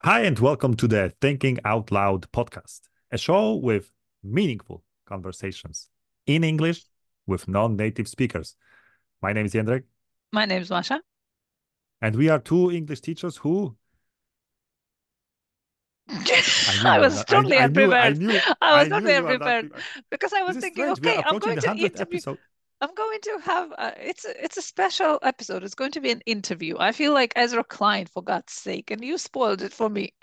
Hi, and welcome to the Thinking Out Loud podcast, a show with meaningful conversations in English with non native speakers. My name is Jedrek, My name's Masha. and we are two English teachers who I knew I you are was not. totally unprepared. I knew you are not. Because I This was is thinking, strange. We are okay, I'm approaching going the to 100th interview. episode. I'm going to have it's a special episode. It's going to be an interview. I feel like Ezra Klein, for God's sake, and you spoiled it for me.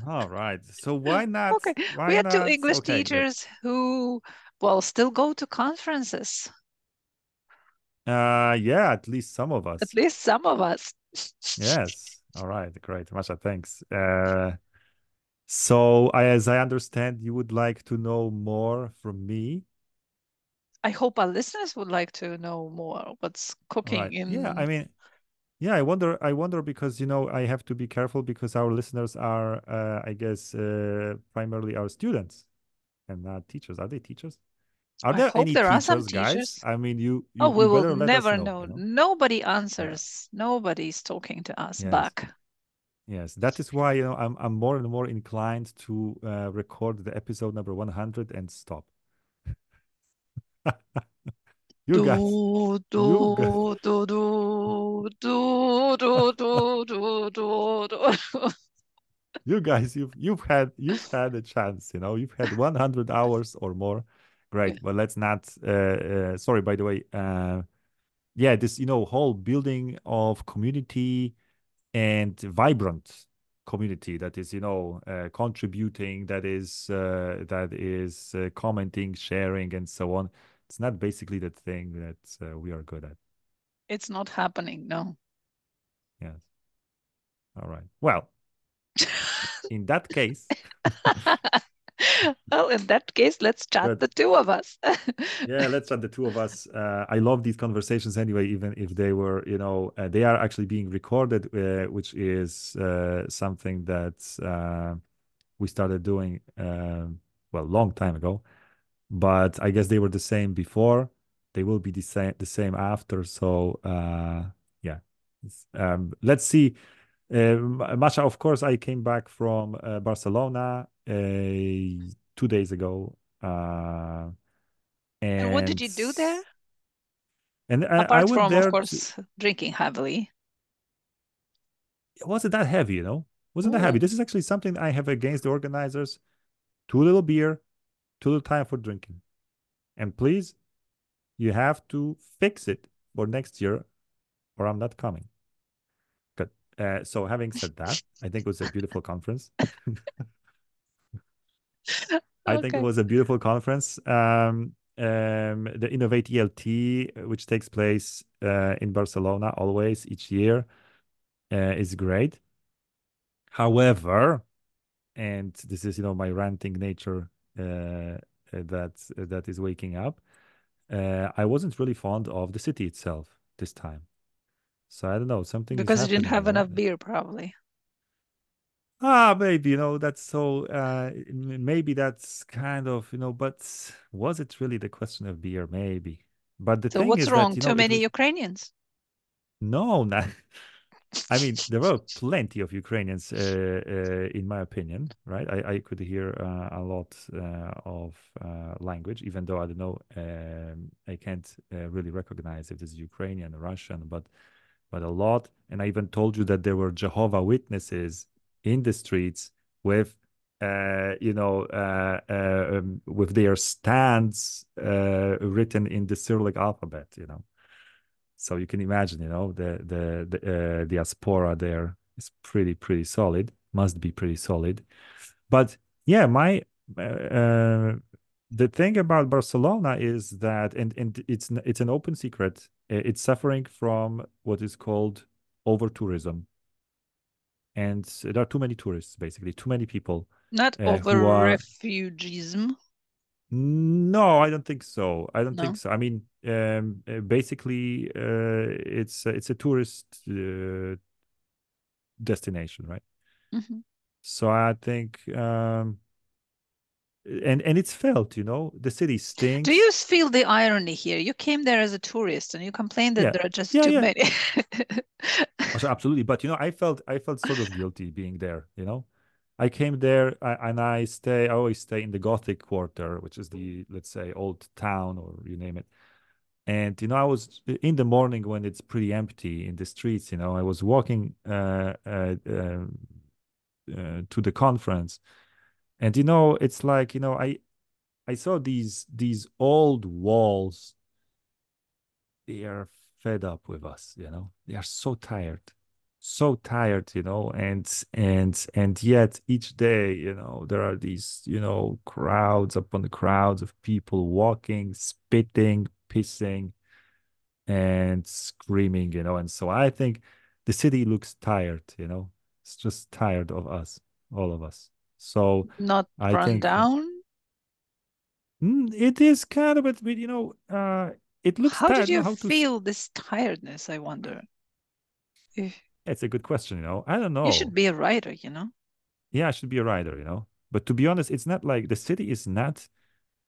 All right. So why not? Okay, we Why had two not? English Okay, great. teachers who, well, still go to conferences. Yeah, at least some of At us. least some of us. Yes. All right, great. Masha, thanks. So, as I understand, you would like to know more from me. I hope our listeners would like to know more what's All cooking right. Yeah, I in. mean, yeah, I wonder because, I have to be careful because our listeners are, I guess, primarily our students and not teachers. Are they teachers? Are I there hope any there are some teachers, guys? teachers. I mean, you Oh, you we you will better let us never know, know. Nobody Yeah. answers. Nobody's talking to us Yes. back. Yes. That is why, I'm more and more inclined to record the episode number 100 and stop. You guys, Do, you guys. do, do, do, do, do, do, do, do, do. You guys, you've had a chance, you've had 100 hours or more. Great, but let's not. Sorry, by the way. Yeah, this whole building of community and vibrant community that is contributing, that is commenting, sharing, and so on. It's not basically the thing that we are good at. It's not happening, no. Yes. All right. Well, in that case. Well, in that case, let's chat Good. the two of us. Yeah, let's chat the two of us. I love these conversations anyway, even if they were, they are actually being recorded, which is something that we started doing, well, long time ago. But I guess they were the same before. They will be the same after. So yeah, let's see. Masha, of course, I came back from Barcelona 2 days ago. And what did And you do there? and I Apart went from, of there to. course, drinking heavily. It wasn't that heavy, wasn't that heavy. Oh, This is actually something I have against the organizers. Too little beer, too little time for drinking. And please, you have to fix it for next year, or I'm not coming. Good. So having said that, I think it was a beautiful conference. I think it okay. was a beautiful conference. The Innovate ELT, which takes place in Barcelona always each year, is great. However, and this is my ranting nature that is waking up. I wasn't really fond of the city itself this time, so I don't know, something is Because you didn't happening. have enough beer, probably. Maybe that's so. Maybe that's kind of but was it really the question of beer? Maybe, but the So thing what's is that wrong? Too it many was Ukrainians. no, not. I mean, there were plenty of Ukrainians, in my opinion, right? I could hear a lot of language, even though I don't know, I can't really recognize if this is Ukrainian or Russian, but a lot. And I even told you that there were Jehovah Witnesses in the streets with, with their stands written in the Cyrillic alphabet. So you can imagine, the diaspora there is pretty solid. Must be pretty solid. But yeah, my the thing about Barcelona is that, and it's an open secret. It's suffering from what is called over tourism, and there are too many tourists, basically, too many people Not who over are. refugeeism. No, I don't think so. I don't think No. so. I mean, basically, it's a tourist destination, right? Hmm. So I think, and it's felt, the city Do you stinks. feel the irony here? You came there as a tourist and you complain that Yeah, there are just yeah, too yeah. many. Masha, absolutely. But I felt sort of guilty being there, you know. I came there and I always stay in the Gothic quarter, which is the, let's say, old town or you name it. And I was in the morning when it's pretty empty in the streets, I was walking to the conference. And it's like, I saw these old walls. They are fed up with us, they are so tired, and yet each day, there are these, crowds upon the crowds of people walking, spitting, pissing, and screaming, and so I think the city looks tired, it's just tired of us, all of us. So Not I run think down. it is kind of, but it looks How did tired. you How to feel this tiredness, I wonder? If It's a good question, I don't you should know. be a writer. Yeah, I should be a writer, but to be honest, it's not like the city is not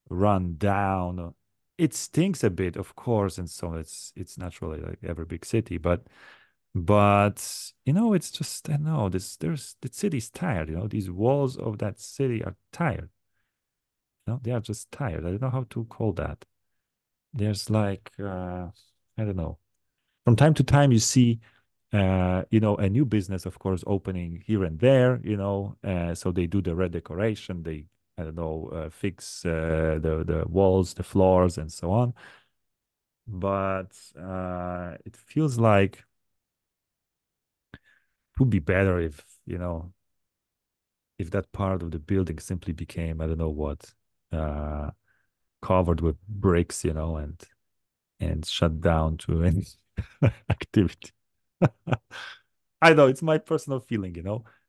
run down. It stinks a bit, of course, and so it's naturally like every big city, but it's just, I don't know, there's the city's tired, these walls of that city are tired, they are just tired. I don't know how to call that. There's like I don't know. From time to time you see a new business, of course, opening here and there, so they do the redecoration, they, I don't know, fix the walls, the floors, and so on. But it feels like it would be better if that part of the building simply became, I don't know what, uh, covered with bricks, and shut down to any activity. I know it's my personal feeling,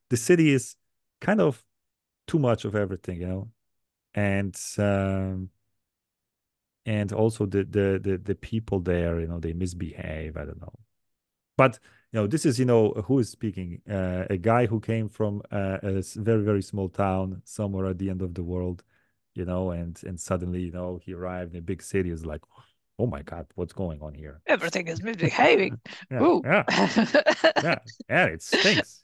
The city is kind of too much of everything, and also the people there, they misbehave. I don't know. But this is, who is speaking? A guy who came from very, very small town somewhere at the end of the world, and suddenly, he arrived in a big city. Is like, oh my God, what's going on here? Everything is misbehaving. Yeah, Ooh. yeah, yeah, yeah. It stinks.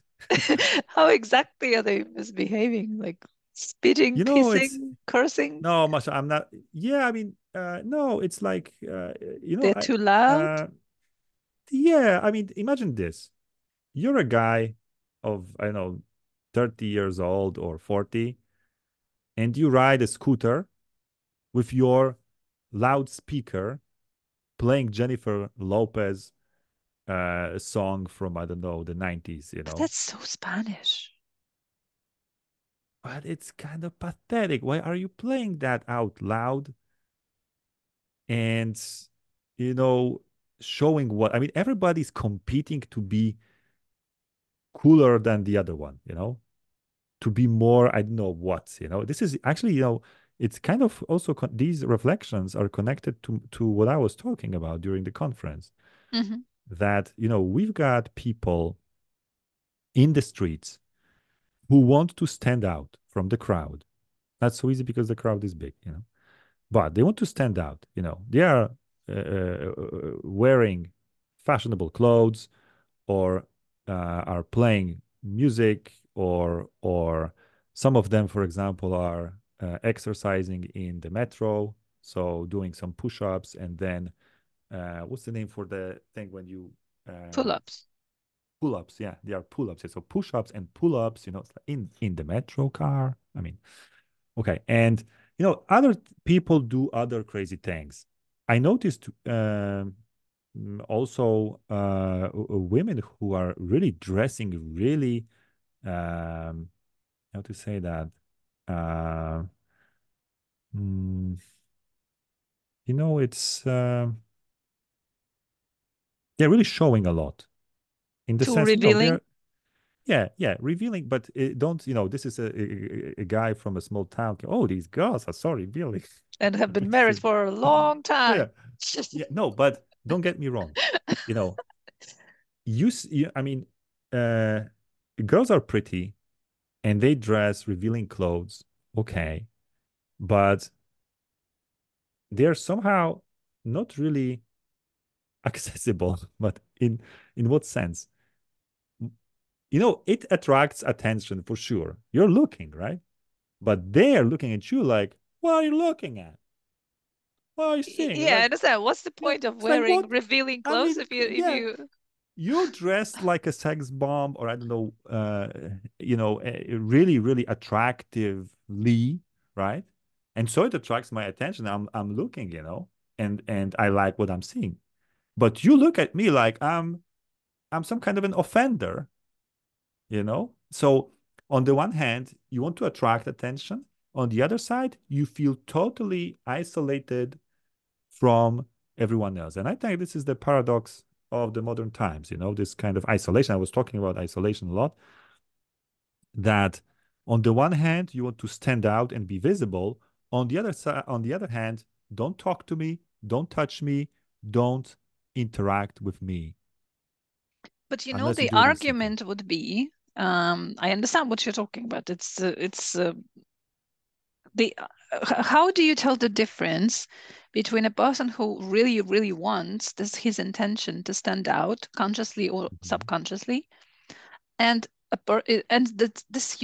How exactly are they misbehaving? Like spitting, It's pissing, cursing? no, Masha. I'm not. Yeah, I mean, no. It's like, They're too loud? yeah. I mean, imagine this. You're a guy of, I don't know, 30 years old or 40, and you ride a scooter with your loudspeaker playing Jennifer Lopez song from, I don't know, the 90s, But that's so Spanish. But it's kind of pathetic. Why are you playing that out loud and, you know, showing what? I mean, everybody's competing to be cooler than the other one, to be more, I don't know what, This is actually, it's kind of also these reflections are connected to what I was talking about during the conference. Hmm. That, we've got people in the streets who want to stand out from the crowd. Not so easy because the crowd is big, but they want to stand out. They are wearing fashionable clothes, or are playing music, or some of them, for example, are exercising in the metro, so doing some push-ups, and then what's the name for the thing when you Pull-ups. pull-ups? Yeah, they are pull-ups. Yeah, so push-ups and pull-ups, it's like in the metro car. I mean, okay, and other people do other crazy things. I noticed also women who are really dressing really, how to say that, uh, mm, it's they're really showing a lot in the Too sense, revealing they're, yeah, yeah, revealing, but don't, this is a guy from a small town. Oh, these girls are so revealing. and have been It's married just- for a long yeah, time. yeah, no, but don't get me wrong. You know, I mean, uh, girls are pretty and they dress revealing clothes, okay, but they're somehow not really accessible. But in what sense? it attracts attention for sure. You're looking, right? But they're looking at you like, what are you looking at? What are you seeing? Yeah, I Like, understand. What's the yeah, point of it's like, wearing what? revealing I clothes mean, if yeah, you you're dressed like a sex bomb, or I don't know, really, really attractively, right? And so it attracts my attention. I'm looking, and I like what I'm seeing. But you look at me like I'm some kind of an offender. So on the one hand, you want to attract attention. On the other side, you feel totally isolated from everyone else. And I think this is the paradox of the modern times, this kind of isolation. I was talking about isolation a lot, that on the one hand, you want to stand out and be visible. On the other hand, don't talk to me, don't touch me, don't interact with me but unless you the do it in secret. argument would be, I understand what you're talking about. It's the how do you tell the difference between a person who really, really wants this his intention to stand out consciously or Mhm. subconsciously, and this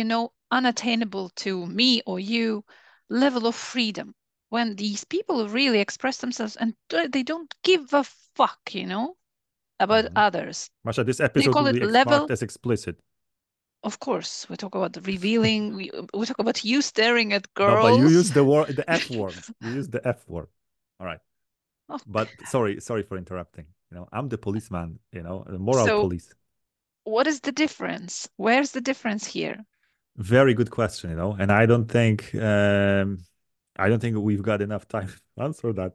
unattainable to me or you level of freedom when these people really express themselves and they don't give a fuck, about Mhm. others. Masha, this And you episode call will it be level. marked as explicit. Of course, we talk about the revealing. We talk about you staring at No, but you girls. use the F word. You use the F word. All right. Oh, But sorry for interrupting. I'm the policeman, the moral so police. what is the difference? Where's the difference here? Very good question, and I don't think we've got enough time to answer that.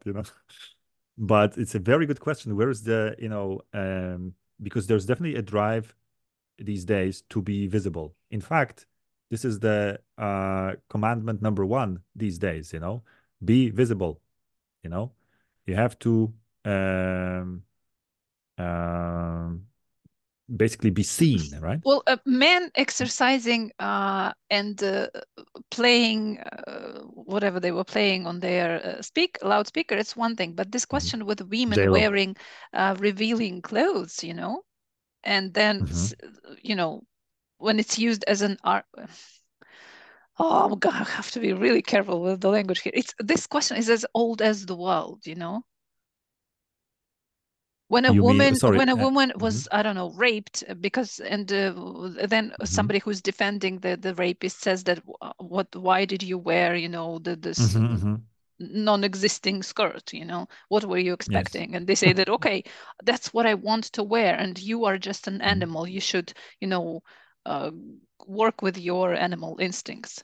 But it's a very good question. Where is because there's definitely a drive these days to be visible. In fact, this is the commandment number one these days, be visible, you know. You have to um, um, basically be seen, right? Well, a man exercising and playing whatever they were playing on their loudspeaker, it's one thing. But this Mhm. question with women J-Lo. wearing revealing clothes, and then, Mhm. when it's used as an art. Oh God, I have to be really careful with the language here. This question is as old as the world, You mean, when sorry. a woman Mhm. was, I don't know, raped because, and then Mhm. somebody who's defending the rapist says that, why did you wear, this Mhm. Mhm. non-existing skirt, what were you Yes. expecting? And they say that, okay, that's what I want to wear, and you are just an Mhm. animal, you should, you know uh, work with your animal instincts.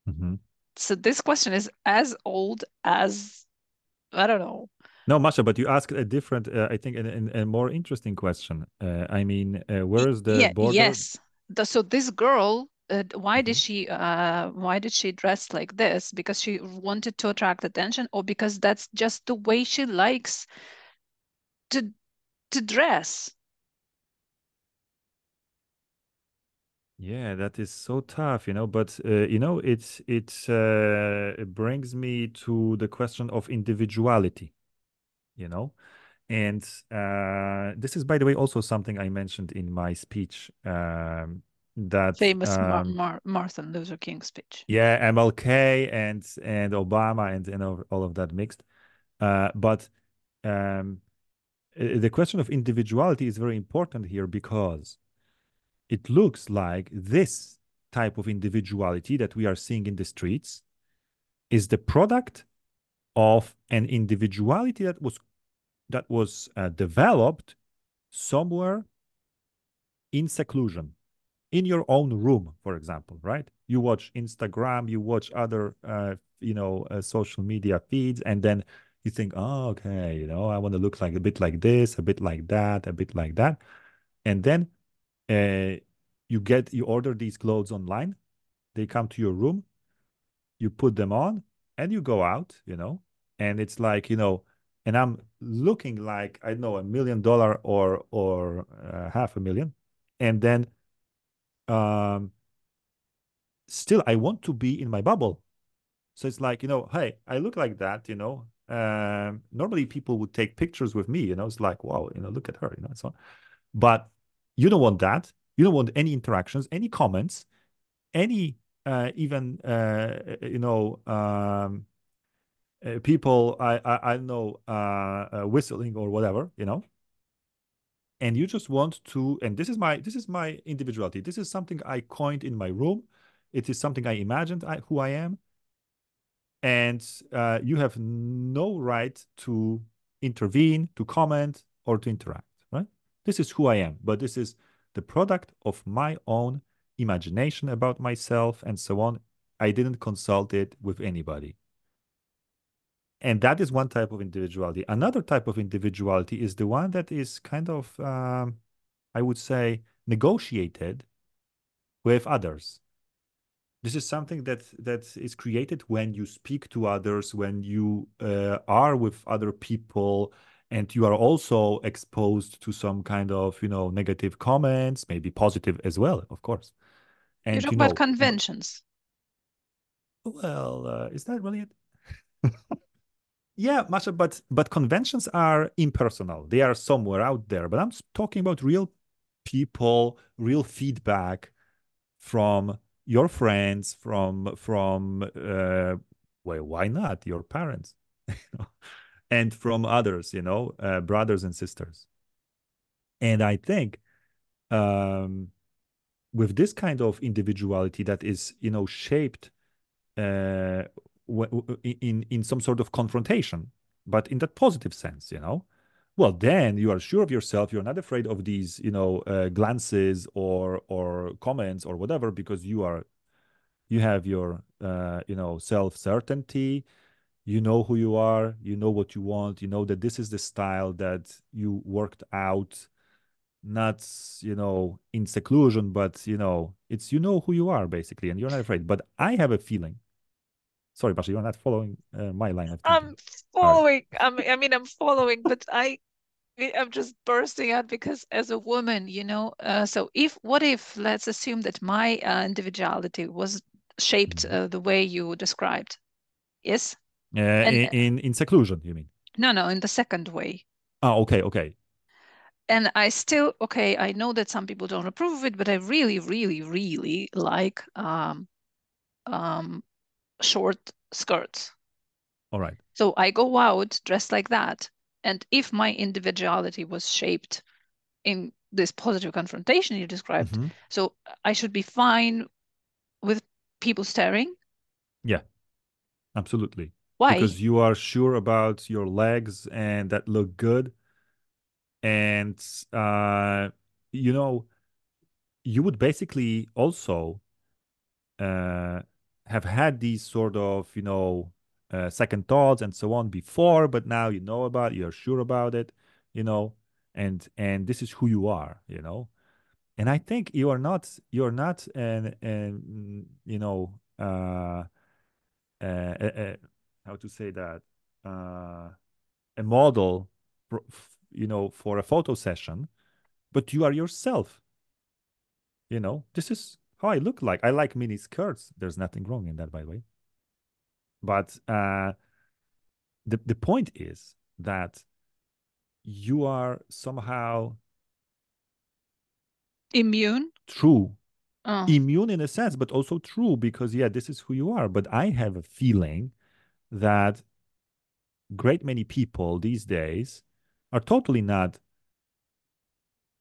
Mhm. So this question is as old as, I don't know. No, Masha, but you asked a different, I think, a more interesting question. I mean, where is the Yeah, border? yes. So this girl, Mhm. why did she dress like this? Because she wanted to attract attention, or because that's just the way she likes to dress? Yeah, that is so tough, but it brings me to the question of individuality, you know. And this is, by the way, also something I mentioned in my speech, that Famous Martin Luther King speech. yeah, MLK and Obama and all of that mixed. But um, the question of individuality is very important here because it looks like this type of individuality that we are seeing in the streets is the product of an individuality that was developed somewhere in seclusion, in your own room, for example, right? You watch Instagram, you watch other social media feeds, and then you think, oh, okay, I want to look like a bit like this, a bit like that, a bit like that. And then uh, you order these clothes online, they come to your room, you put them on, and you go out, and it's like, and I'm looking like, I don't know, $1 million or half a million. And then um still I want to be in my bubble. So it's like, hey, I look like that. Normally people would take pictures with me, it's like, wow, look at her, so on. But you don't want that. You don't want any interactions, any comments, any even people I don't know whistling or whatever, and you just want to, and this is my individuality. This is something I coined in my room. It is something I imagined who I am, and you have no right to intervene, to comment, or to interact, right? This is who I am, but this is the product of my own imagination about myself and so on. I didn't consult it with anybody. And that is one type of individuality. Another type of individuality is the one that is kind of, I would say, negotiated with others. This is something that is created when you speak to others, when you are with other people, and you are also exposed to some kind of, negative comments, maybe positive as well, of course. You And talk about conventions. well, is that really it? Yeah, Masha, but conventions are impersonal. They are somewhere out there. But I'm talking about real people, real feedback from your friends, from well, why not your parents, and from others, brothers and sisters. And I think um, with this kind of individuality that is, shaped uh, in some sort of confrontation, but in that positive sense, well, then you are sure of yourself. You're not afraid of these, glances or comments or whatever, because you have your, self certainty. You know who you are. You know what you want. You know that this is the style that you worked out, not in seclusion, but it's who you are basically, and you're not afraid. But I have a feeling. Sorry, Pasha, you're not following my line of thinking. I'm All right. following. I'm following, but I'm just bursting out because as a woman, so what if, let's assume that my individuality was shaped Mhm. the way you described. Yes? And In seclusion, you mean? no, in the second way. Oh, okay, okay. And I still, okay, I know that some people don't approve of it, but I really, really, really like um, short skirts. All right. So I go out dressed like that. And if my individuality was shaped in this positive confrontation you described, Hmm. so I should be fine with people staring. Yeah, absolutely. Why? Because you are sure about your legs and that look good. And uh, you know, you would basically also uh, have had these sort of, second thoughts and so on before, but now you know about it, you're sure about it, you know, and this is who you are, And I think you're not an how to say that, uh, a model for a photo session, but you are yourself. This is how I look like. I like mini skirts. There's nothing wrong in that, by the way. But the point is that you are somehow Immune? true, Oh, immune in a sense, but also true because, yeah, this is who you are. But I have a feeling that great many people these days are totally not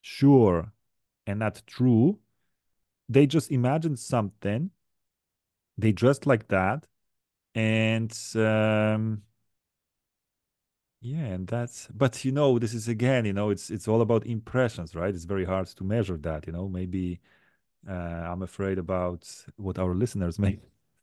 sure and not true. They just imagine something, they dress like that, and yeah, and but this is again, it's all about impressions, right? It's very hard to measure that, maybe I'm afraid about what our listeners may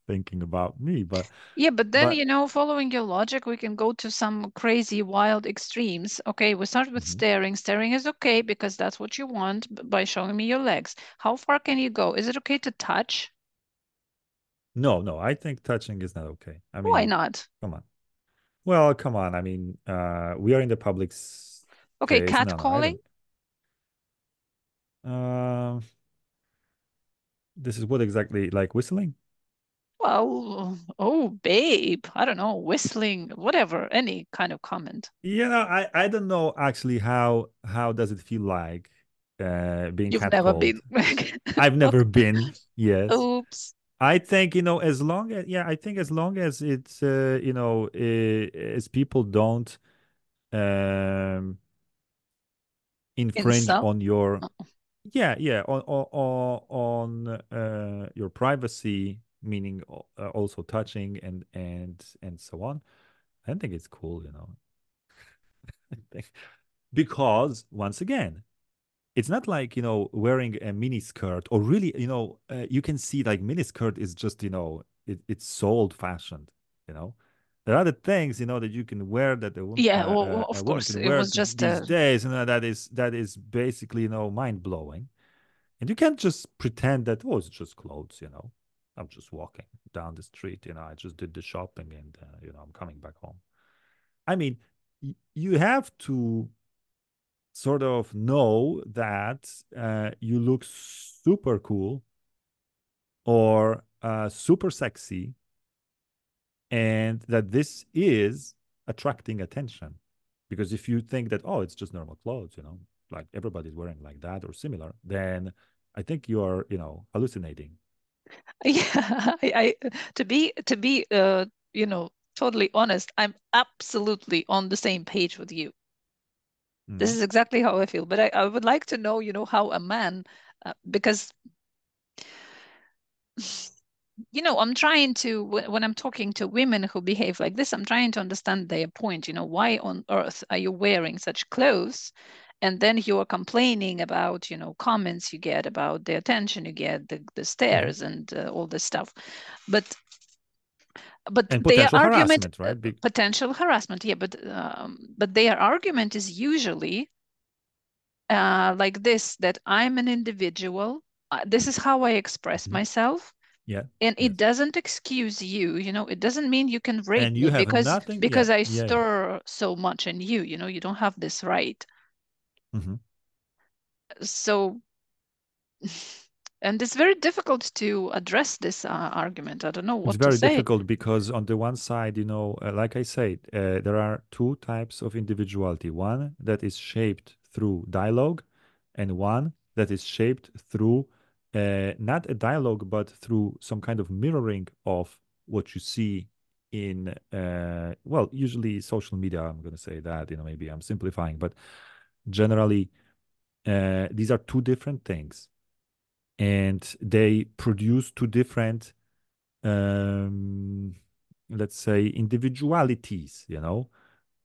thinking about me, yeah, but then, but following your logic, we can go to some crazy, wild extremes. Okay, we start with Mhm. staring. Staring is okay because that's what you want by showing me your legs. How far can you go? Is it okay to touch? No, no, I think touching is not okay. I Why mean, not? come on. Well, come on. I mean, we are in the public Okay, space. No, no, I catcalling? don't. This is what exactly, like whistling? Well, oh, babe, I don't know, whistling, whatever, any kind of comment. I don't know actually how does it feel like being You've never been. catcalled. I've never been. Yes. Oops. I think, as long as, yeah, I think as long as it's, as people don't um, infringe Insult. on your, Oh, yeah, yeah, on your privacy, meaning also touching and so on. I think it's cool. I think because once again, it's not like wearing a mini skirt or really you can see like mini skirt is just it's so old fashioned you know there are other things that you can wear that yeah, well, a of woman course, can it wear was just these days that is basically mind blowing, and you can't just pretend that it's just clothes. I'm just walking down the street, I just did the shopping and I'm coming back home. I mean, you have to sort of know that you look super cool or super sexy, and that this is attracting attention. Because if you think that, oh, it's just normal clothes, like everybody's wearing like that or similar, then I think you are, hallucinating. yeah. To be totally honest, I'm absolutely on the same page with you. This Mhm. is exactly how I feel. But I would like to know, how a man, because I'm trying to, when I'm talking to women who behave like this, I'm trying to understand their point. Why on earth are you wearing such clothes? And then you are complaining about, comments you get, about the attention you get, the Mhm. stares and all this stuff. But And their potential argument, harassment, right? potential harassment, yeah, but their argument is usually like this, that I'm an individual. This is how I express Mhm. myself. Yeah. And it Yes. doesn't excuse you, it doesn't mean you can rape And me you have because nothing. Yeah. because I Yeah. Yeah. stir so much in you, you don't have this right. Mhm. So, and it's very difficult to address this argument. I don't know It's what to very say. difficult because on the one side, like I said, there are two types of individuality. One that is shaped through dialogue, and one that is shaped through not a dialogue, but through some kind of mirroring of what you see in, well, usually social media. I'm going to say that, maybe I'm simplifying, but generally, these are two different things, and they produce two different um, let's say individualities.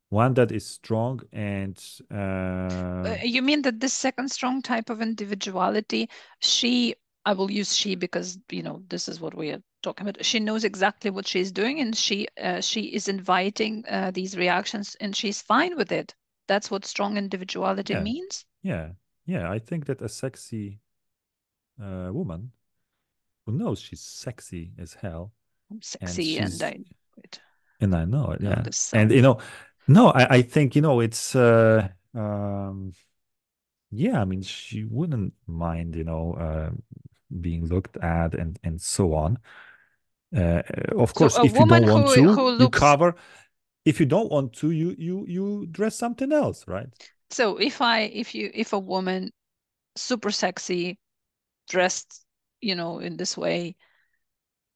One that is strong and You mean that this second strong type of individuality, she, I will use she because, this is what we are talking about. She knows exactly what she's doing, and she is inviting these reactions, and she's fine with it. That's what strong individuality yeah, means. yeah, yeah. I think that a sexy woman who knows she's sexy as hell, I'm and sexy, and she's I wait, and I know it, know yeah. this And sound. no, I think it's yeah, I mean, she wouldn't mind, being looked at and so on. Uh, of So course, a if you woman don't want to, who you looks, cover. If you don't want to, you dress something else, right? so if a woman super sexy, dressed, in this way,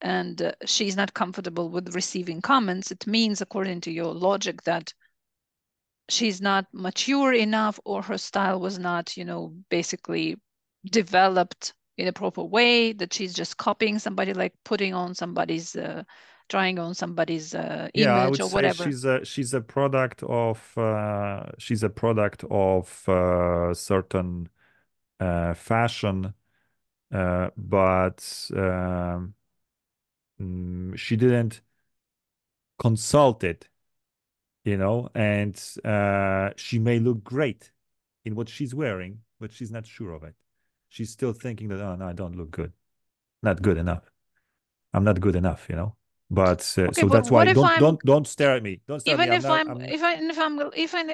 and she's not comfortable with receiving comments, it means, according to your logic, that she's not mature enough, or her style was not, basically developed in a proper way, that she's just copying somebody, like putting on somebody's, trying on somebody's Yeah, I image would or say whatever. she's a product of certain fashion, but she didn't consult it, and she may look great in what she's wearing, but she's not sure of it. She's still thinking that, oh no, I don't look good, not good enough. I'm not good enough. But Okay, so but that's what why if I'm, don't stare at me. Don't stare at me. even I'm if not. I'm, I'm.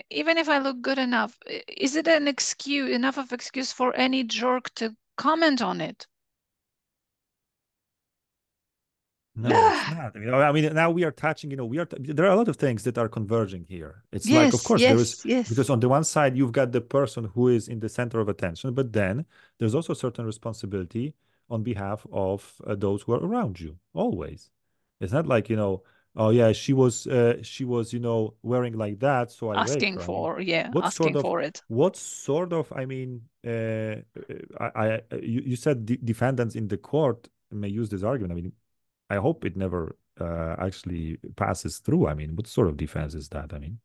even if I look good enough, is it an excuse, enough of excuse for any jerk to comment on it? No, it's not. I mean, now we are touching, there are a lot of things that are converging here. It's like, of Yes, course, there is, yes, yes. because on the one side, you've got the person who is in the center of attention, but then there's also a certain responsibility on behalf of those who are around you, always. It's not like, oh yeah, wearing like that, so I raped Asking her. I mean, for, yeah, what sort asking of, for it. I mean, you said defendants in the court may use this argument. I mean, I hope it never actually passes through. I mean, what sort of defense is that? I mean,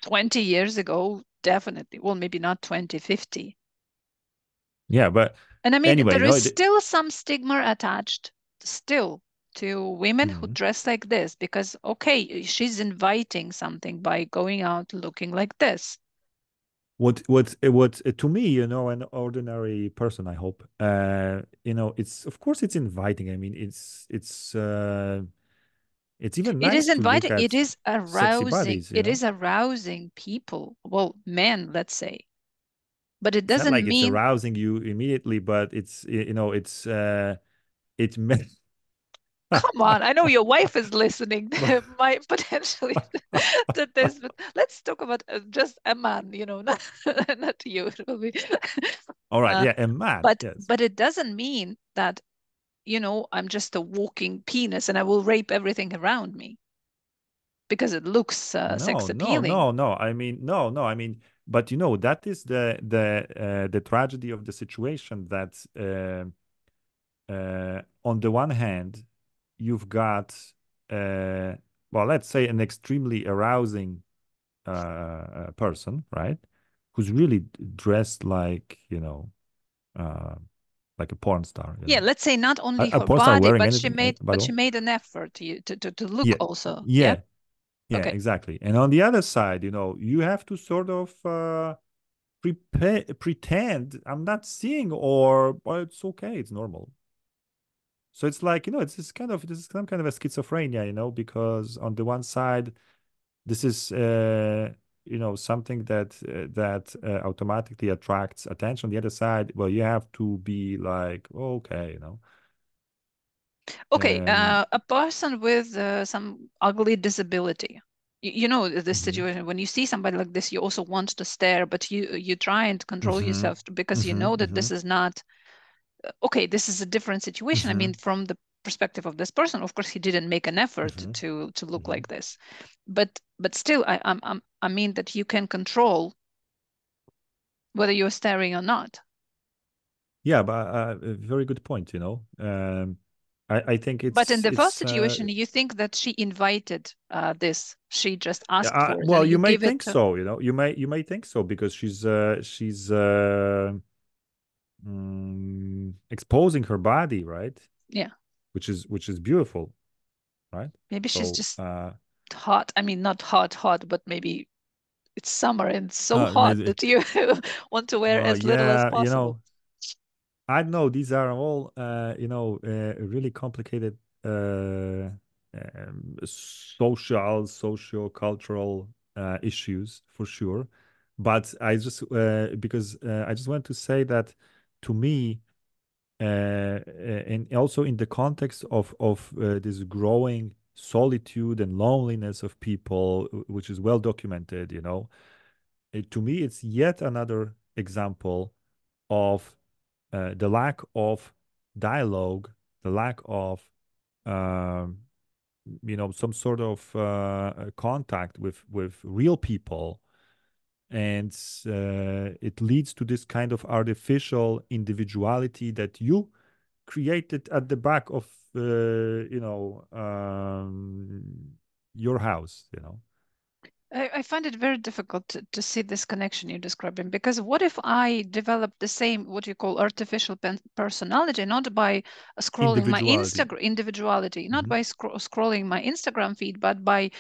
20 years ago, definitely. Well, maybe not 20, 50. yeah, but And I mean, anyway, there is still some stigma attached still to women who mhm. dress like this because, okay, she's inviting something by going out looking like this. What to me, an ordinary person, I hope, it's of course it's inviting. I mean, it's even It is nice to look inviting, it at is sexy arousing, bodies, it is arousing people, well, men, let's say. But it It's not doesn't like it's mean, arousing you immediately, but it come on, I know your wife is listening, might potentially to this, but let's talk about just a man, not, not you. It will be, all right, uh, yeah, a man, but yes. but it doesn't mean that, I'm just a walking penis and I will rape everything around me because it looks No, sex no, appealing. no, no. I mean, no, no. I mean, but that is the tragedy of the situation that on the one hand, you've got well, let's say an extremely arousing person, right? Who's really dressed uh, like a porn star. Yeah, let's say not only A her porn star body, wearing but she anything, made by but the she way. made an effort to look Yeah, also. Yeah. yeah, yeah, Okay. exactly. And on the other side, you have to sort of pretend I'm not seeing, or well, it's okay, it's normal. So it's like, this is some kind of a schizophrenia, because on the one side, this is something that automatically attracts attention. On the other side, well, you have to be like, oh, okay. Okay, Um, a person with some ugly disability. You know this mhm, situation when you see somebody like this, you also want to stare, but you try and control mhm, yourself because you mhm, know that this mhm, is not okay. This is a different situation. I mean, mhm, from the perspective of this person, of course, he didn't make an effort mhm, to look mhm. like this, but still, I mean that you can control whether you're staring or not. Yeah, but a very good point. I think But in the first it's situation, you think that she invited this. She just asked for it, well, and you you may give it think to. so, you may think so because she's exposing her body, right? Yeah, Which is beautiful, right? maybe she's So just hot. I mean, not hot, hot, but maybe it's summer and it's so hot maybe, that you want to wear as little as yeah, possible. I know these are all really complicated socio-cultural issues for sure. But I just because I just want to say that to me, and also in the context of this growing solitude and loneliness of people, which is well documented, to me it's yet another example of the lack of dialogue, the lack of um, some sort of contact with real people, and it leads to this kind of artificial individuality that you created at the back of your house. I find it very difficult to see this connection you're describing because what if I develop the same, what you call artificial personality, not by scrolling my Individuality. Instagram individuality, not Mhm. by scrolling my Instagram feed, but by,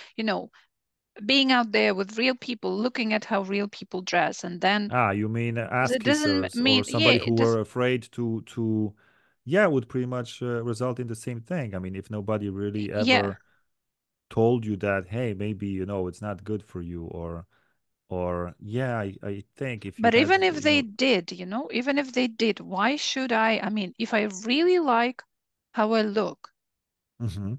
being out there with real people, looking at how real people dress, and then You mean ass it doesn't kissers or mean, yeah, somebody who it does, were afraid to yeah, would pretty much result in the same thing. I mean, if nobody really yeah. ever told you that, hey, maybe it's not good for you, or yeah, I think if you But had even if they did, even if they did, why should I mean, if I really like how I look, Mhm.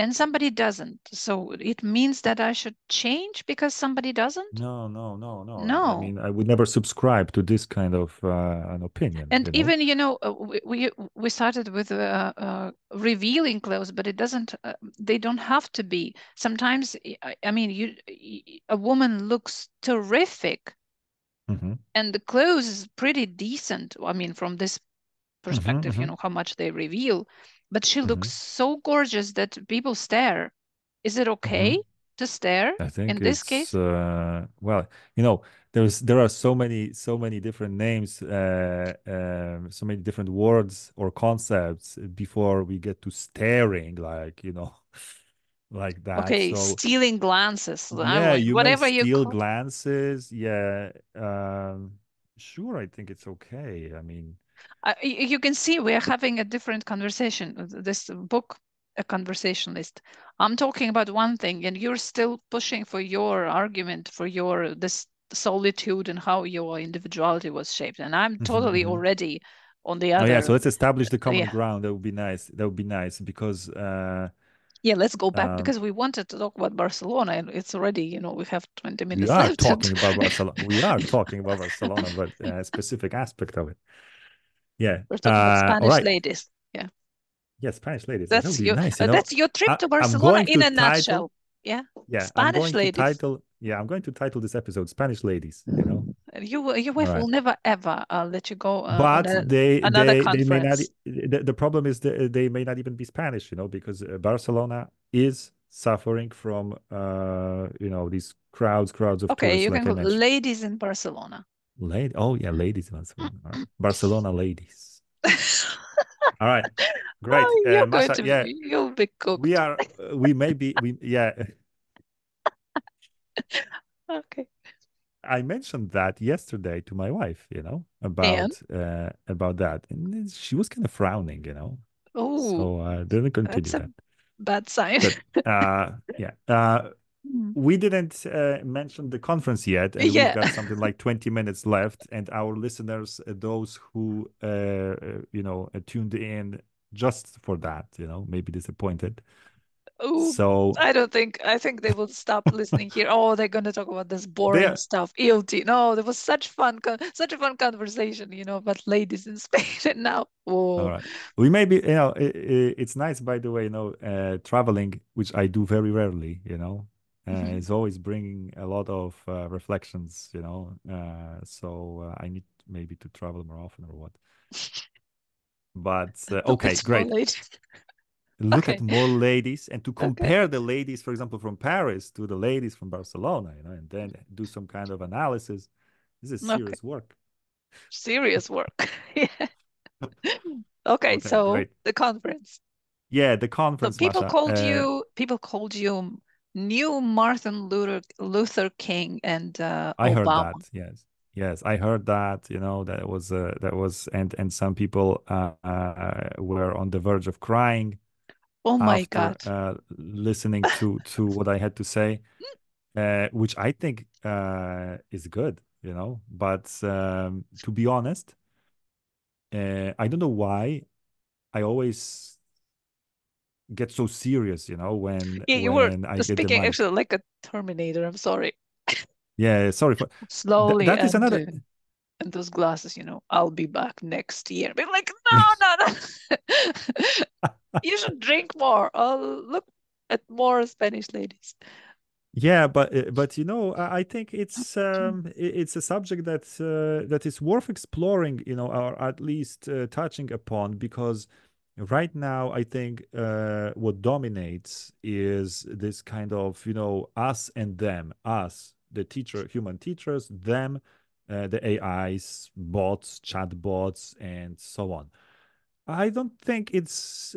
and somebody doesn't. So it means that I should change because somebody doesn't? No, no, no, no. I No. mean, I would never subscribe to this kind of an opinion, And you know? even, we started with revealing clothes, but it doesn't. They don't have to be. Sometimes, I mean, a woman looks terrific, Mm-hmm. and the clothes is pretty decent. I mean, from this Mm-hmm. perspective, Mm-hmm. how much they reveal, but she Mm-hmm. looks so gorgeous that people stare. Is it Mm-hmm. okay to stare I think in this it's case? well, you know, there are so many different names, so many different words or concepts before we get to staring, like, like that. Okay, So stealing glances, yeah, you may whatever you steal call. glances. Yeah, sure, I think it's okay. I mean, You can see we are having a different conversation. This book, a conversationalist. I'm talking about one thing, and you're still pushing for your argument for your this solitude and how your individuality was shaped. And I'm mhm, totally mhm. already on the Oh yeah, so other. let's establish the common Yeah, ground. That would be nice. That would be nice because yeah. Let's go back um, because we wanted to talk about Barcelona, and it's already, we have 20 we minutes are left. talking about Barcelona. We are talking about Barcelona, but a specific aspect of it. Yeah. We're talking about All Spanish right. ladies. Yeah. Yeah, Spanish ladies. That That's would be your nice. that's your trip to I'm Barcelona going in to a title. nutshell. Yeah. Yeah, I'm Spanish going to ladies. title. Yeah, I'm going to title this episode "Spanish Ladies." You know. Your All wife will right. never ever let you go on But another they may not. conference. The problem is they may not even be Spanish. Because Barcelona is suffering from these crowds of Okay, tourists, you can like I go mentioned. ladies in Barcelona. Oh yeah, ladies in Barcelona. All right. Barcelona ladies. All right. Great. Oh, you're going Masha, to yeah, you'll be cooked. we may be, yeah, Okay. I mentioned that yesterday to my wife, And about that. And she was kind of frowning. oh, So I didn't continue that's a that. bad sign. But yeah, Hmm. we didn't mention the conference yet, and we've Yeah. got something like 20 minutes left. And our listeners, those who tuned in just for that, may be disappointed. Oh, So I think they will stop listening here. Oh, they're going to talk about this boring they stuff. ELT. No, there was such a fun conversation, about ladies in Spain. And now, All oh, right. We maybe, it's nice, by the way, traveling, which I do very rarely, mhm. is always bringing a lot of reflections, so I need maybe to travel more often or what. But Look okay, at small great. lady. Look at Okay. more ladies and to Okay. compare the ladies, for example, from Paris to the ladies from Barcelona, and then do some kind of analysis. This is Okay. serious work. Serious work. Yeah. Okay, Okay, so great. the conference. Yeah, the So conference, people Masha. called you new Martin Luther King and I heard Obama. that. Yes. Yes, I heard that, that was and some people were on the verge of crying Oh my after God. listening to what I had to say, which I think is good, But to be honest, I don't know why I always get so serious, Yeah, you were when I get the speaking mic. actually like a Terminator. I'm sorry. Yeah, sorry for Slowly that is another. and those glasses, I'll be back next year. Be like, no, no, no. You should drink more. I'll look at more Spanish ladies. Yeah, but I think it's a subject that is worth exploring, or at least touching upon, because right now I think what dominates is this kind of, us and them, us, the human teachers, them, the AIs, bots, chat bots, and so on. I don't think it's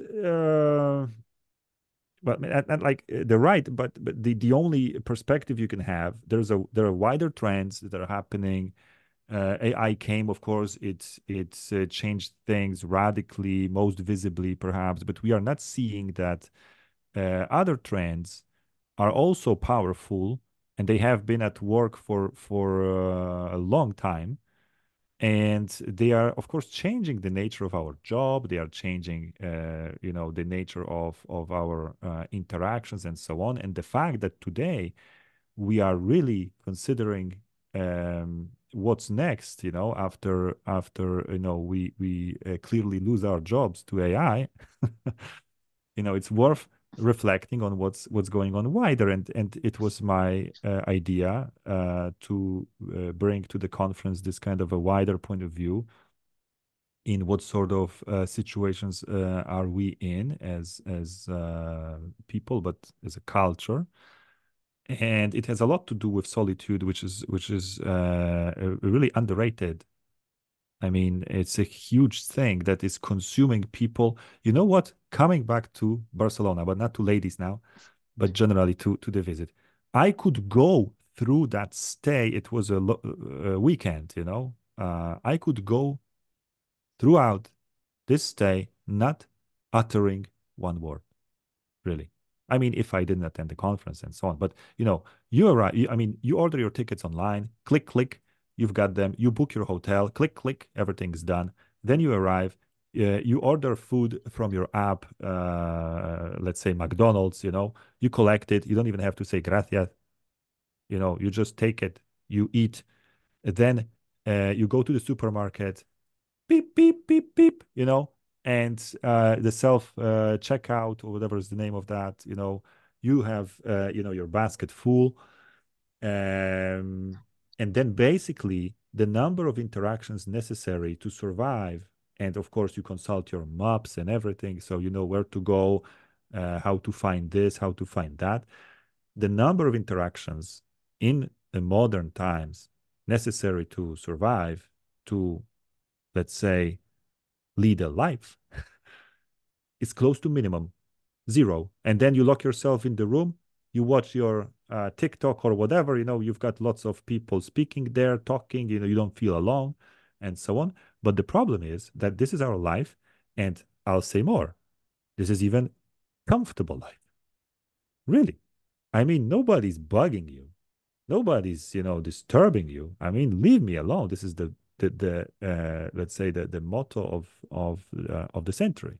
well, not like they're right, but the only perspective you can have, there are wider trends that are happening. AI came, of course, it's changed things radically, most visibly perhaps, but we are not seeing that other trends are also powerful, and they have been at work for a long time. and they are, of course, changing the nature of our job. They are changing, the nature of our interactions and so on. And the fact that today we are really considering what's next, after we clearly lose our jobs to AI. It's worth reflecting on what's going on wider. And it was my idea to bring to the conference this kind of a wider point of view in what sort of situations are we in as people, but as a culture. And it has a lot to do with solitude, which is really underrated. I mean, it's a huge thing that is consuming people. You know what? Coming back to Barcelona, but not to ladies now, but generally to the visit. I could go through that stay. It was a weekend, I could go throughout this stay not uttering one word, really. I mean, if I didn't attend the conference and so on. But you arrive. I mean, you order your tickets online. Click, click. You've got them. You book your hotel. Click, click. Everything's done. Then you arrive. You order food from your app. Let's say McDonald's. You collect it. You don't even have to say gracias. You just take it. You eat. Then you go to the supermarket. Beep, beep, beep, beep. And the self checkout or whatever is the name of that. You have your basket full, um, and then basically the number of interactions necessary to survive. And of course, you consult your maps and everything, so you know where to go, how to find this, how to find that. The number of interactions in the modern times necessary to survive, to, let's say, lead a life, is close to minimum, zero. And then you lock yourself in the room, you watch your TikTok or whatever, you've got lots of people speaking there, talking, you don't feel alone and so on. But the problem is that this is our life. And I'll say more. This is even comfortable life. Really. I mean, nobody's bugging you. Nobody's, disturbing you. I mean, leave me alone. This is the let's say the motto of the century.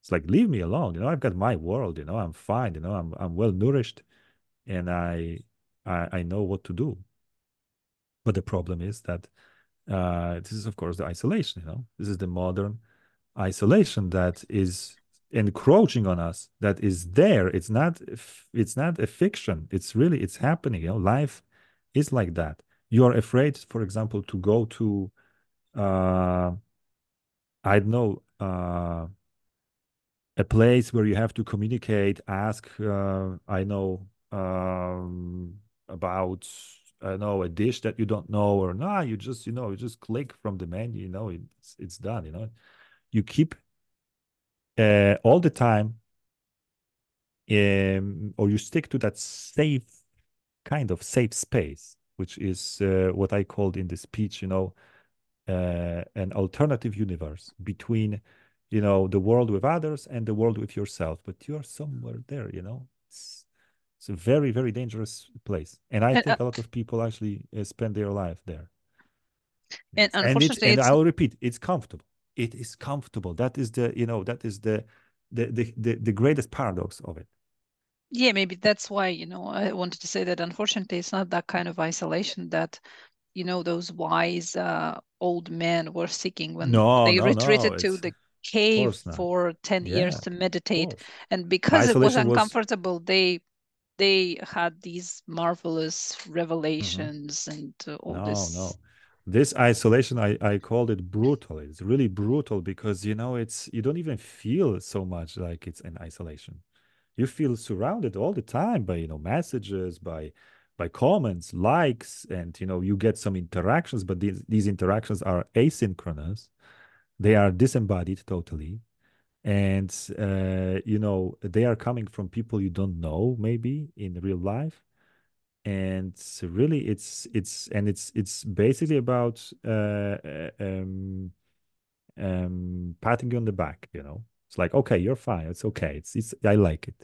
It's like, leave me alone. I've got my world. I'm fine. I'm well nourished, and I know what to do. But the problem is that this is, of course, the isolation. This is the modern isolation that is encroaching on us. That is there. It's not a fiction. It's happening. Life is like that. You are afraid, for example, to go to I don't know, a place where you have to communicate, ask, I know, about, I know, a dish that you don't know, or no, you just click from the menu, it's done, You keep all the time, or you stick to that safe, kind of safe space, which is what I called in the speech, an alternative universe between, the world with others and the world with yourself. But you are somewhere there, it's a very, very dangerous place. And I And, think a lot of people actually spend their life there. and Yes. And unfortunately, and it's I'll repeat, it's comfortable. It is comfortable. That is the greatest paradox of it. yeah, maybe that's why, I wanted to say that unfortunately it's not that kind of isolation that, those wise old men were seeking when No, they no, no. retreated to It's, the of cave course not. for 10 years Yeah, to of meditate. course. And because it was Isolation was. uncomfortable, they had these marvelous Mhm. revelations and all No, this. no. This isolation, I called it brutal. It's really brutal because, you don't even feel so much like it's an isolation. You feel surrounded all the time by, messages, by comments, likes, and, you get some interactions, but these interactions are asynchronous. They are disembodied totally. And, they are coming from people you don't know, maybe in real life. And really it's basically about patting you on the back. It's like, okay, you're fine, it's okay, it's I like it.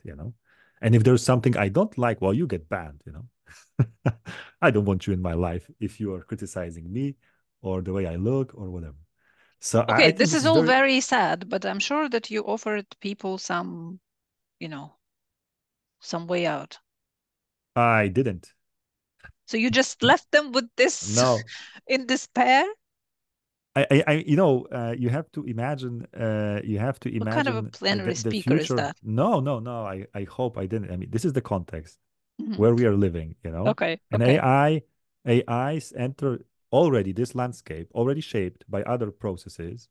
And if there's something I don't like, well, you get banned. I don't want you in my life if you are criticizing me or the way I look or whatever. So I Okay, think this this is is all very, very sad, but I'm sure that you offered people some, you know, some way out. I didn't. So you just left them with this No, in despair? you have to imagine, What kind of a plenary the speaker is future. that? No, no, no. I hope I didn't. I mean, this is the context Mhm. where we are living. Okay, And okay. AIs enter already this landscape, already shaped by other processes.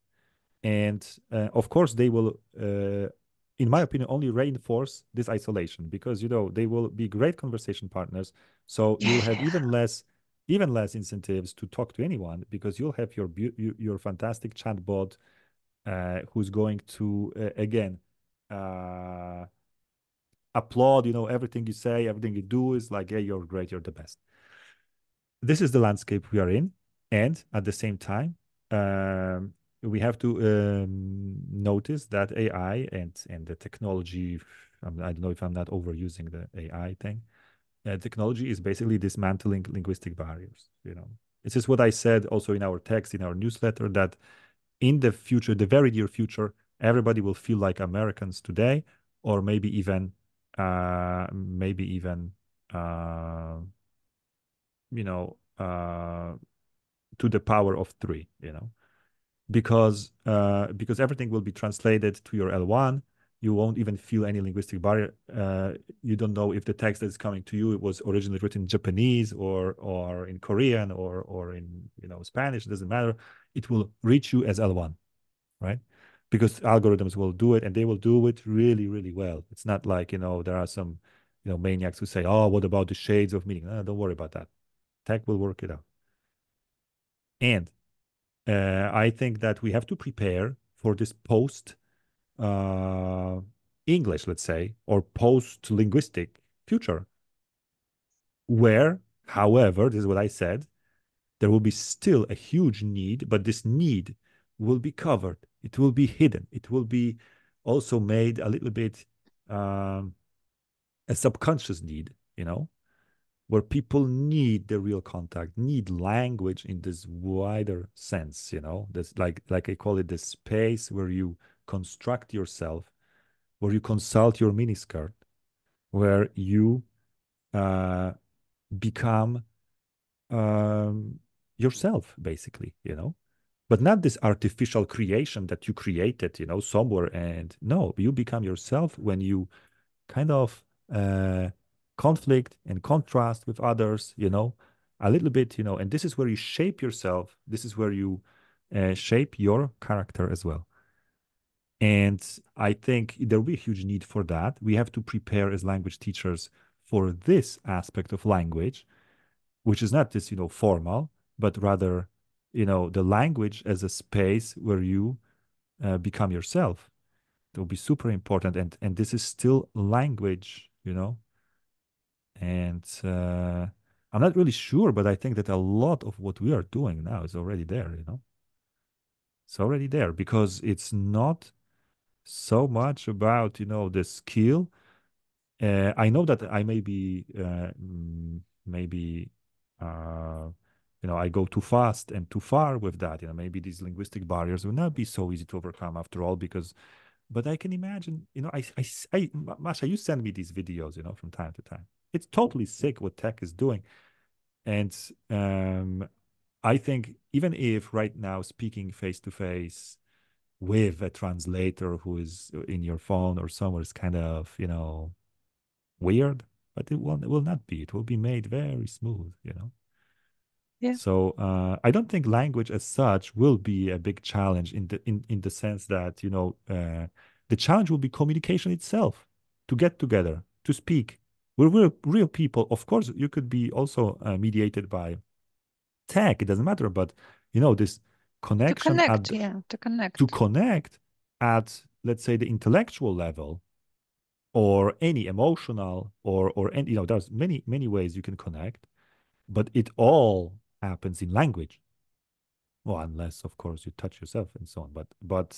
And of course, they will, in my opinion, only reinforce this isolation because, they will be great conversation partners. So you'll have Yeah. even less incentives to talk to anyone because you'll have your fantastic chatbot who's going to, again, uh, applaud, everything you say, everything you do is like, hey, you're great, you're the best. This is the landscape we are in. And at the same time, we have to notice that AI and the technology, I don't know if I'm not overusing the AI thing. Technology is basically dismantling linguistic barriers. This is what I said also in our text, in our newsletter, that in the future, the very near future, everybody will feel like Americans today, or maybe even, uh, you know, uh, to the power of three, because everything will be translated to your L1. You won't even feel any linguistic barrier. You don't know if the text that is coming to you it was originally written in Japanese or in Korean or in Spanish. It doesn't matter. It will reach you as L1, right? Because algorithms will do it and they will do it really, really well. It's not like, there are some, maniacs who say, oh, what about the shades of meaning? No, don't worry about that. Tech will work it out. And I think that we have to prepare for this post uh, English, let's say, or post linguistic future, where, however, this is what I said, there will be still a huge need, but this need will be covered. It will be hidden. It will be also made a little bit um, a subconscious need, where people need the real contact, need language in this wider sense. This like I call it the space where you construct yourself, where you consult your miniskirt, where you uh, become um, yourself, basically. But not this artificial creation that you created, somewhere. And no, you become yourself when you kind of uh, conflict and contrast with others, a little bit. And this is where you shape yourself. This is where you shape your character as well. And I think there will be a huge need for that. We have to prepare as language teachers for this aspect of language, which is not this, formal, but rather, the language as a space where you become yourself. It will be super important. And this is still language. And I'm not really sure, but I think that a lot of what we are doing now is already there. It's already there because it's not so much about, the skill. I know that I may be, maybe, uh, I go too fast and too far with that. Maybe these linguistic barriers will not be so easy to overcome after all, but I can imagine, Masha, you send me these videos, from time to time. It's totally sick what tech is doing. And I think even if right now speaking face to face with a translator who is in your phone or somewhere is kind of, weird, but it will not be. It will be made very smooth. Yeah. So I don't think language as such will be a big challenge in the sense that, the challenge will be communication itself, to get together, to speak. We're real people. Of course, you could be also mediated by tech. It doesn't matter, but this To connection connect, yeah, to to connect. connect at, let's say, the intellectual level or any emotional or any, there's many ways you can connect, but it all happens in language. Well, unless of course you touch yourself and so on. But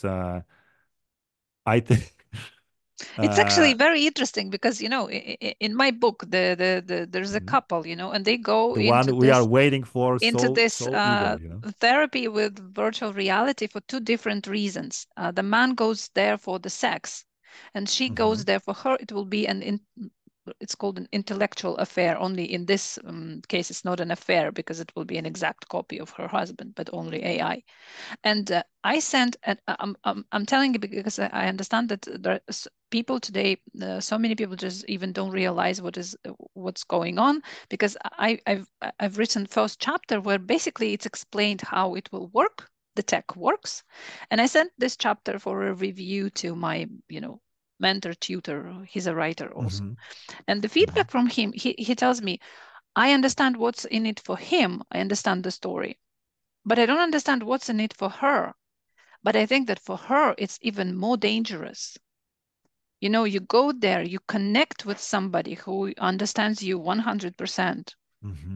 I think It's actually Uh, very interesting because, in my book, there's a mhm. couple, and they go The one we are waiting for into so this so eager, you know. therapy with virtual reality for two different reasons. The man goes there for the sex, and she Hmm. goes there for her. It will be it's called an intellectual affair. Only in this case, it's not an affair because it will be an exact copy of her husband, but only AI. And I sent, I'm telling you because I understand that there are people today, so many people just even don't realize what's going on because I've written first chapter where basically it's explained how it will work, the tech works, and I sent this chapter for a review to my, mentor tutor. He's a writer also, Hmm. and the Hmm. feedback from him, he tells me, I understand what's in it for him. I understand the story, but I don't understand what's in it for her. But I think that for her, it's even more dangerous. You go there, you connect with somebody who understands you 100%.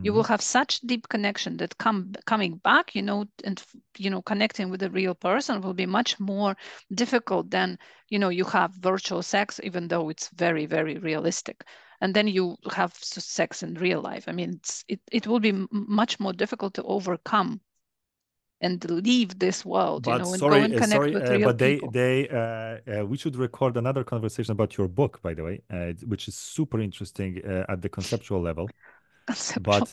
You will Hmm. have such deep connection that coming back, and connecting with a real person will be much more difficult than, you have virtual sex, even though it's very, very realistic. And then you have sex in real life. I mean, it will be much more difficult to overcome and leave this world, But and go and connect sorry, with real but people. we should record another conversation about your book, by the way, which is super interesting at the conceptual level. Conceptual.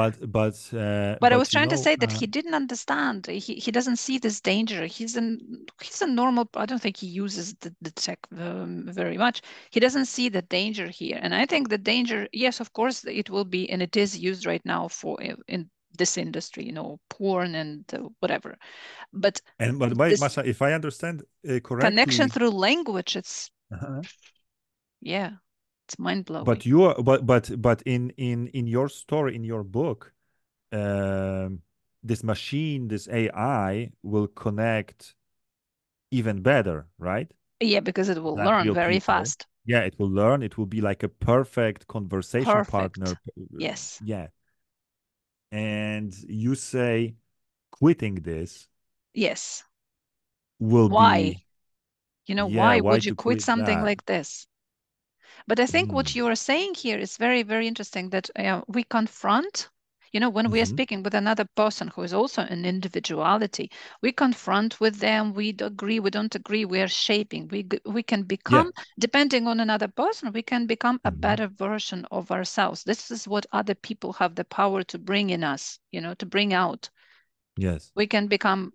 But But I was you trying to know, say that he didn't understand. He doesn't see this danger. He's a normal. I don't think he uses the tech very much. He doesn't see the danger here. And I think the danger, yes, of course, it will be, and it is used right now for in this industry, porn and whatever. But and by this Masha, if I understand connection correctly, through language, it's uh yeah, it's mind blowing. but you are, but in your story, in your book, um, this machine, this AI will connect even better, right? Yeah, because it will Than learn real very people. fast. Yeah, it will learn. It will be like a perfect conversation Perfect. partner. Yes. Yeah. And you say quitting this Yes. will Why? be, yeah, Why why would you to quit quit something that? like this? But I think what Mm. you are saying here is very, very interesting that we confront, when we are Hmm. speaking with another person who is also an individuality, we confront with them, we agree, we don't agree, we are shaping. We can Yeah. become, depending on another person, we can become a Hmm. better version of ourselves. This is what other people have the power to bring in us, to bring out. Yes. We can become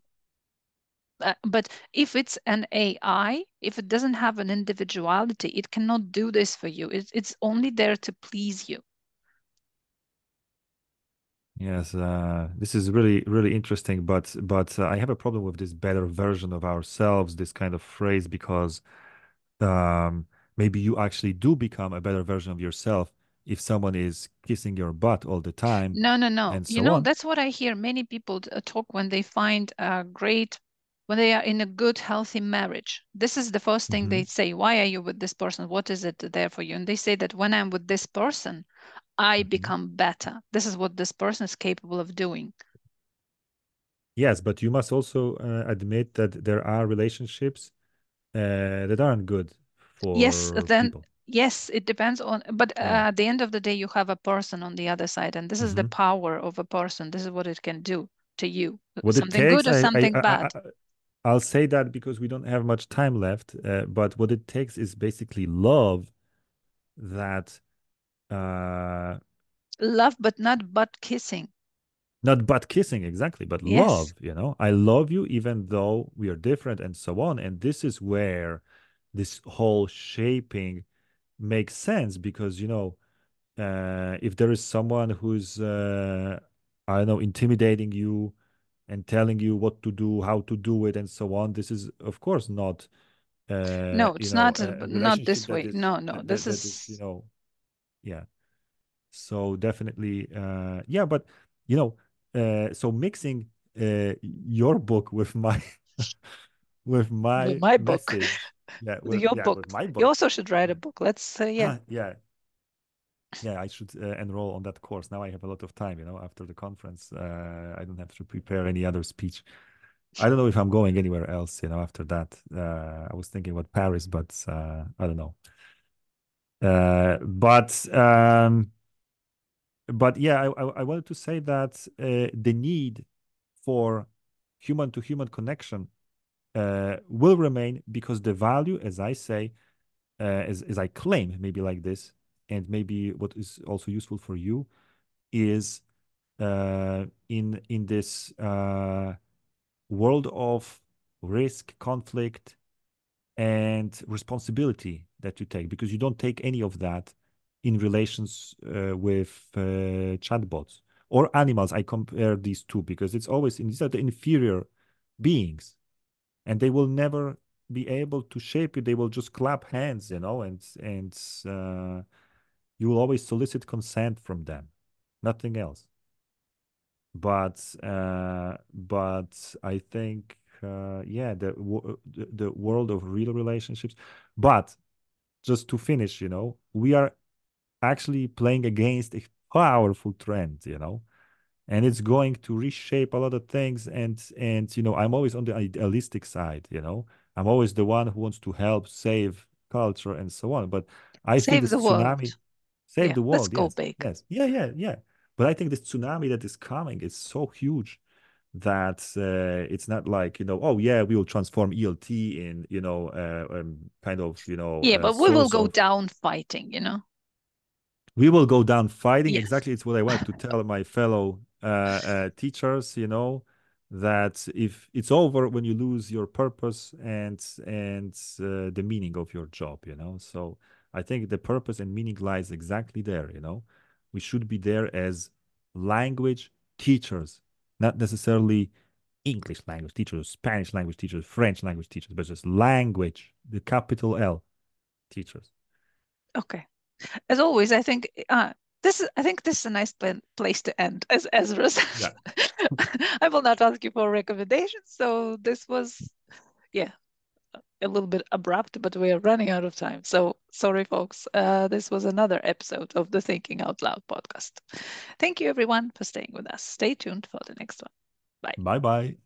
but if it's an AI, if it doesn't have an individuality, it cannot do this for you. It's only there to please you. Yes. This is really, really interesting. But I have a problem with this better version of ourselves, this kind of phrase, because um, maybe you actually do become a better version of yourself if someone is kissing your butt all the time No, no, no. and so on. That's what I hear many people talk when they find a great, when they are in a good, healthy marriage. This is the first thing Hmm. they say. Why are you with this person? What is it there for you? And they say that when I'm with this person, I Hmm. become better. This is what this person is capable of doing. Yes, but you must also admit that there are relationships that aren't good Yes, for then people. yes, it depends on, but Yeah. at the end of the day, you have a person on the other side, and this is the Hmm. power of a person. This is what it can do to you, What it something takes, good or something bad. I'll say that because we don't have much time left. But what it takes is basically love that, uh, Love, but not butt kissing. not butt kissing exactly, but Yes. love, you know. I love you even though we are different and so on. And this is where this whole shaping makes sense because, if there is someone who's, I don't know, intimidating you and telling you what to do, how to do it, and so on, this is, of course, not, No, it's not a not relationship this way. No, no. This that is, is yeah. So definitely, yeah. But you know, so mixing your book with my with my my book, message, yeah, your with book. my You book, also should write a book. Let's yeah. yeah, yeah. I should enroll on that course. Now I have a lot of time, after the conference. I don't have to prepare any other speech. I don't know if I'm going anywhere else, after that. I was thinking about Paris, but I don't know. Uh, but um, but yeah, I wanted to say that the need for human-to-human connection will remain because the value, as I say, as I claim, maybe like this, and maybe what is also useful for you is in this world of risk, conflict, and responsibility that you take, because you don't take any of that in relations with chatbots or animals. I compare these two because it's always these are the inferior beings, and they will never be able to shape you. They will just clap hands, and you will always solicit consent from them, nothing else. But I think yeah, the world of real relationships. But just to finish, we are actually playing against a powerful trend, and it's going to reshape a lot of things. And I'm always on the idealistic side, I'm always the one who wants to help save culture and so on. But I think Save this the world. tsunami, save Yeah, the let's world, go yes, big. yes, yeah, yeah, yeah. But I think this tsunami that is coming is so huge that it's not like, oh yeah, we will transform ELT in, kind of, Yeah, but we will source go of. down fighting. We will go down fighting. Yes. Exactly. It's what I wanted to tell my fellow teachers, that if it's over when you lose your purpose and the meaning of your job, So I think the purpose and meaning lies exactly there. We should be there as language teachers, not necessarily English language teachers, Spanish language teachers, French language teachers, but just language, the capital L teachers. Okay. As always, I think this is a nice place to end, as Ezra says. Yeah. I will not ask you for recommendations, so this was, yeah, a little bit abrupt, but we are running out of time. So sorry, folks. This was another episode of the Thinking Out Loud podcast. Thank you, everyone, for staying with us. Stay tuned for the next one. Bye. Bye bye.